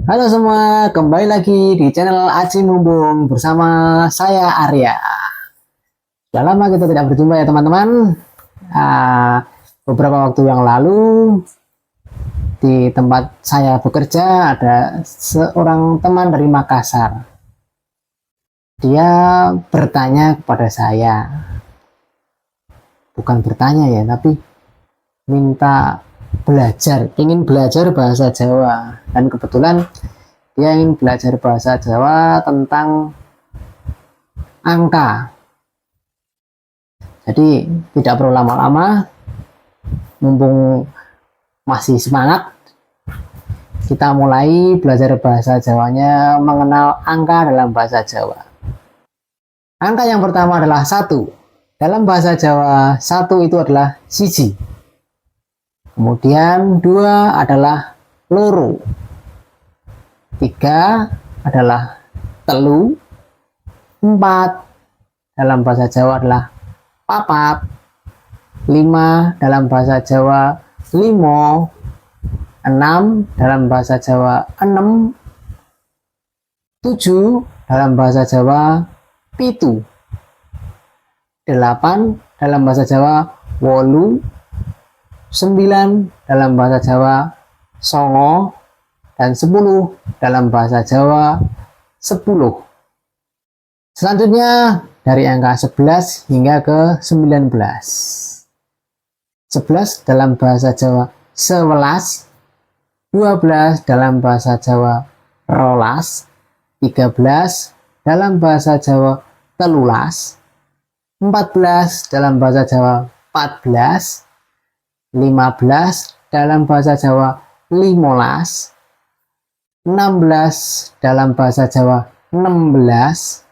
Halo semua, kembali lagi di channel Aci Mumbung bersama saya Arya. Sudah lama kita tidak berjumpa ya teman-teman. Beberapa waktu yang lalu di tempat saya bekerja ada seorang teman dari Makassar. Dia bertanya kepada saya, bukan bertanya ya, tapi minta belajar, ingin belajar bahasa Jawa, dan kebetulan dia ingin belajar bahasa Jawa tentang angka. Jadi tidak perlu lama-lama, mumpung masih semangat, kita mulai belajar bahasa Jawanya, mengenal angka dalam bahasa Jawa. Angka yang pertama adalah 1. Dalam bahasa Jawa, 1 itu adalah siji. Kemudian 2 adalah loro. 3 adalah telu. 4 dalam bahasa Jawa adalah papat. 5 dalam bahasa Jawa limo. 6 dalam bahasa Jawa enem. 7 dalam bahasa Jawa pitu. 8 dalam bahasa Jawa wolu. 9 dalam bahasa Jawa songo. Dan 10 dalam bahasa Jawa 10. Selanjutnya dari angka 11 hingga ke 19. 11 dalam bahasa Jawa 11. 12 dalam bahasa Jawa rolas. 13 dalam bahasa Jawa telulas. 14 dalam bahasa Jawa 14. 15 dalam bahasa Jawa limolas. 16 dalam bahasa Jawa 16.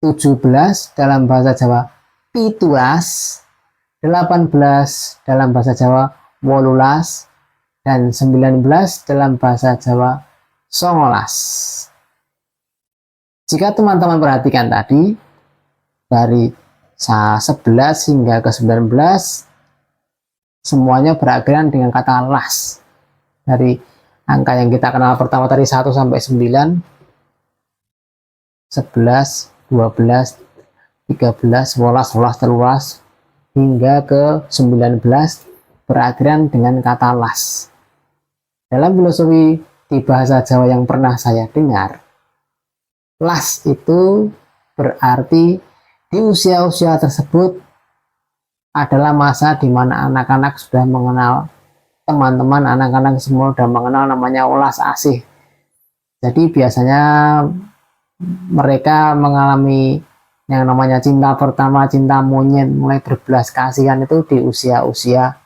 17 dalam bahasa Jawa pitulas. 18 dalam bahasa Jawa wolulas. Dan 19 dalam bahasa Jawa songolas. Jika teman-teman perhatikan tadi, dari 11 hingga ke 19 semuanya berakhiran dengan kata las. Dari angka yang kita kenal pertama tadi 1 sampai 9, 11, 12, 13, 14, 13 hingga ke 19 berakhiran dengan kata las. Dalam filosofi di bahasa Jawa yang pernah saya dengar, las itu berarti di usia-usia tersebut adalah masa di mana anak-anak sudah mengenal teman-teman, anak-anak semua sudah mengenal namanya ulas asih. Jadi biasanya mereka mengalami yang namanya cinta pertama, cinta monyet, mulai berbelas kasihan itu di usia-usia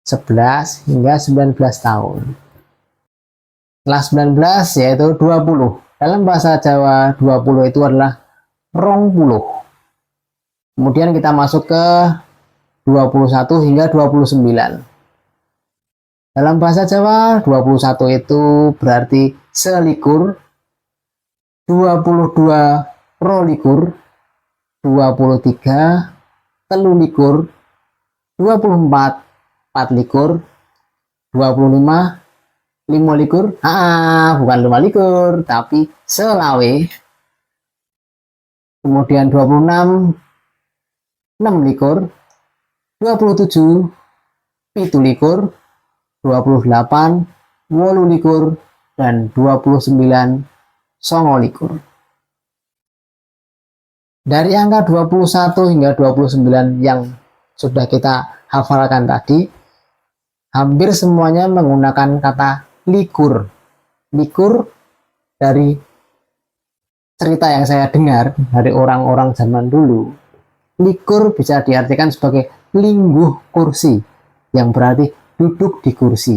11 hingga 19 tahun. Setelah 19 yaitu 20. Dalam bahasa Jawa 20 itu adalah rong puluh. Kemudian kita masuk ke 21 hingga 29. Dalam bahasa Jawa 21 itu berarti selikur. 22 rolikur. 23 telulikur. 24 likur. 25 limolikur. Bukan 5 likur tapi selawe. Kemudian 26 6 likur. 27 pitu likur. 28 wolu likur. Dan 29 songo likur. Dari angka 21 hingga 29 yang sudah kita hafalkan tadi, hampir semuanya menggunakan kata likur. Likur dari cerita yang saya dengar dari orang-orang zaman dulu, likur bisa diartikan sebagai lingguh kursi, yang berarti duduk di kursi.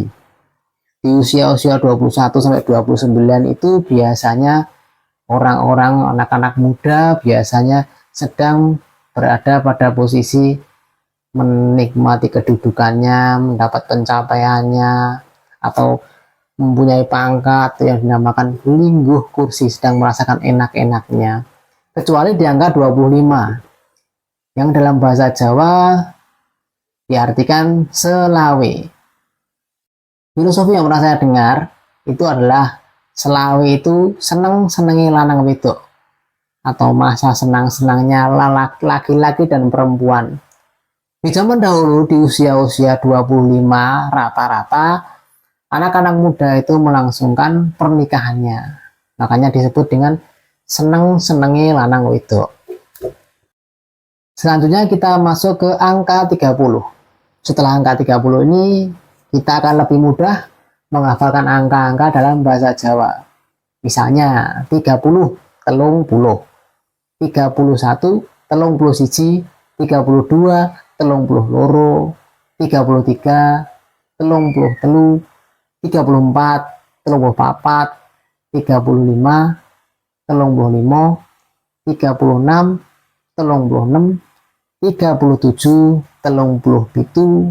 Di usia-usia 21 sampai 29 itu biasanya orang-orang, anak-anak muda biasanya sedang berada pada posisi menikmati kedudukannya, mendapat pencapaiannya, atau mempunyai pangkat yang dinamakan lingguh kursi, sedang merasakan enak-enaknya. Kecuali di angka 25 yang dalam bahasa Jawa diartikan selawe. Filosofi yang pernah saya dengar, itu adalah selawe itu seneng-senengi lanang wedok, atau masa senang-senangnya laki-laki dan perempuan. Di zaman dahulu di usia-usia 25 rata-rata anak-anak muda itu melangsungkan pernikahannya. Makanya disebut dengan seneng-senengi lanang wedok. Selanjutnya kita masuk ke angka 30. Setelah angka 30 ini kita akan lebih mudah menghafalkan angka-angka dalam bahasa Jawa. Misalnya 30 telung puluh, 31 telung puluh siji, 32 telung puluh loro, 33 telung puluh telu, 34 telung puluh papat, 35 telung puluh limo, 36 telung puluh enam, 37 telung puluh pitu,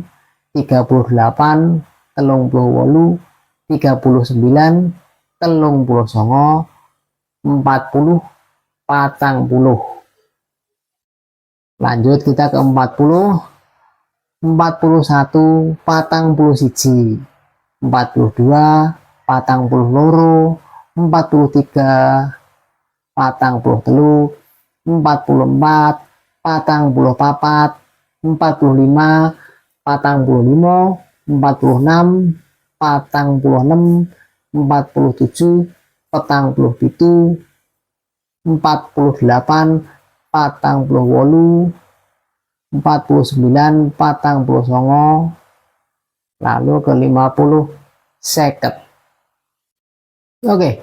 38 telung puluh wolu, 39 telung puluh songo, 40 patang puluh. Lanjut kita ke 40, 41 patang puluh siji, 42 patang puluh loro, 43 patang puluh telu, 44 patang puluh papat, 45 patang puluh limo, 46 patang puluh enam, 47 patang puluh pitu, 48 patang puluh wolu, 49 patang puluh songo, lalu ke 50 seket. Oke,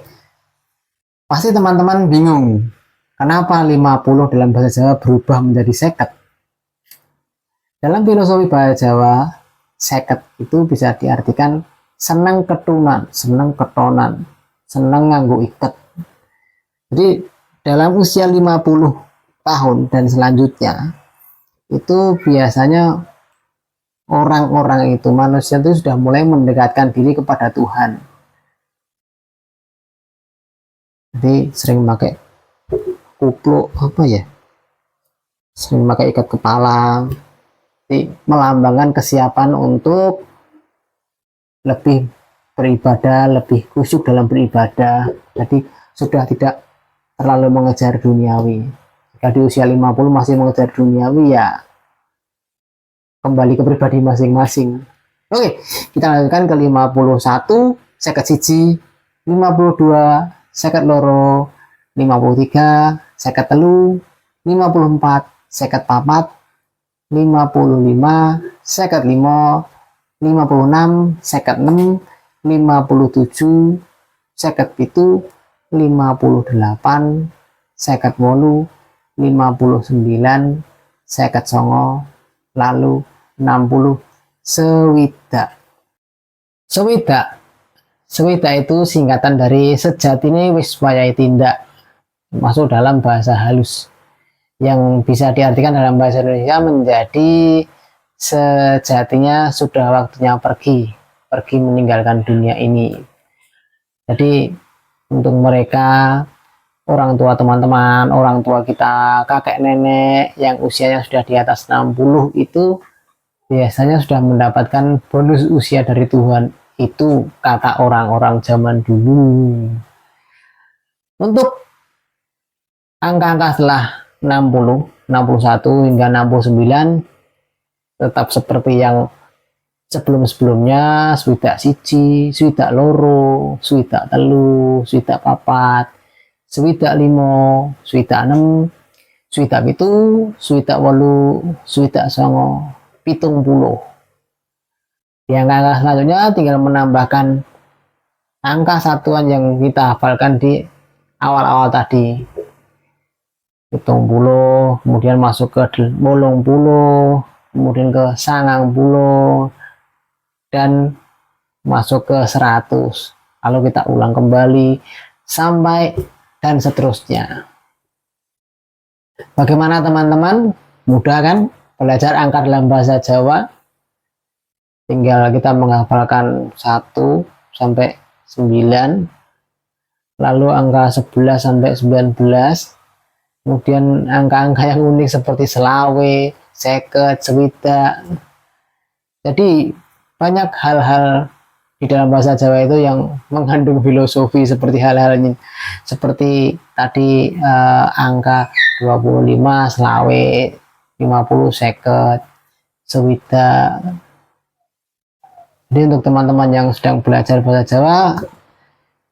pasti teman-teman bingung kenapa 50 dalam bahasa Jawa berubah menjadi seket. Dalam filosofi bahasa Jawa, seket itu bisa diartikan seneng ketunan, seneng ketonan, seneng nganggo iket. Jadi dalam usia 50 tahun dan selanjutnya itu biasanya orang-orang itu, manusia itu sudah mulai mendekatkan diri kepada Tuhan. Jadi sering pakai kupluk sering pakai ikat kepala, jadi melambangkan kesiapan untuk lebih beribadah, lebih khusyuk dalam beribadah. Jadi sudah tidak terlalu mengejar duniawi. Jika di usia 50 masih mengejar duniawi, ya kembali ke pribadi masing-masing. Oke, kita lanjutkan ke 51 seket siji, 52 seket loro, 53 seket telu, 54 seket papat, 55 seket limo, 56 seket 6, 57 seket pitu, 58 seket wolu, 59 seket songo, lalu 60 sewidak. Sewidak itu singkatan dari sejatine wis wayahe tindak, masuk dalam bahasa halus yang bisa diartikan dalam bahasa Indonesia menjadi sejatinya sudah waktunya pergi meninggalkan dunia ini. Jadi untuk mereka, orang tua teman-teman, orang tua kita, kakek nenek yang usianya sudah di atas 60 itu biasanya sudah mendapatkan bonus usia dari Tuhan. Itu kata orang-orang zaman dulu. Untuk angka-angka setelah 60, 61 hingga 69 tetap seperti yang sebelum-sebelumnya, swidak siji, swidak loro, swidak telu, swidak papat, swidak limo, swidak enam, swidak pitu, swidak wolu, swidak songo, 70. Di angka selanjutnya tinggal menambahkan angka satuan yang kita hafalkan di awal-awal tadi, 70, kemudian masuk ke 80, kemudian ke 90, dan masuk ke 100. Lalu kita ulang kembali sampai dan seterusnya. Bagaimana teman-teman? Mudah kan belajar angka dalam bahasa Jawa? Tinggal kita menghafalkan 1 sampai 9, lalu angka 11 sampai 19, kemudian angka-angka yang unik seperti selawe, seket, sewidak. Jadi banyak hal-hal di dalam bahasa Jawa itu yang mengandung filosofi seperti hal-hal ini, seperti tadi angka 25, selawe, 50, seket, sewida. Jadi untuk teman-teman yang sedang belajar bahasa Jawa,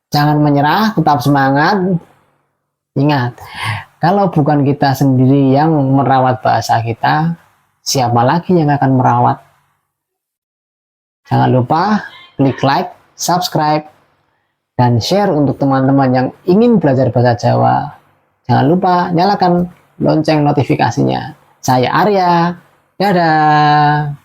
jangan menyerah, tetap semangat. Ingat, kalau bukan kita sendiri yang merawat bahasa kita, siapa lagi yang akan merawat? Jangan lupa klik like, subscribe, dan share untuk teman-teman yang ingin belajar bahasa Jawa. Jangan lupa nyalakan lonceng notifikasinya. Saya Arya, dadah.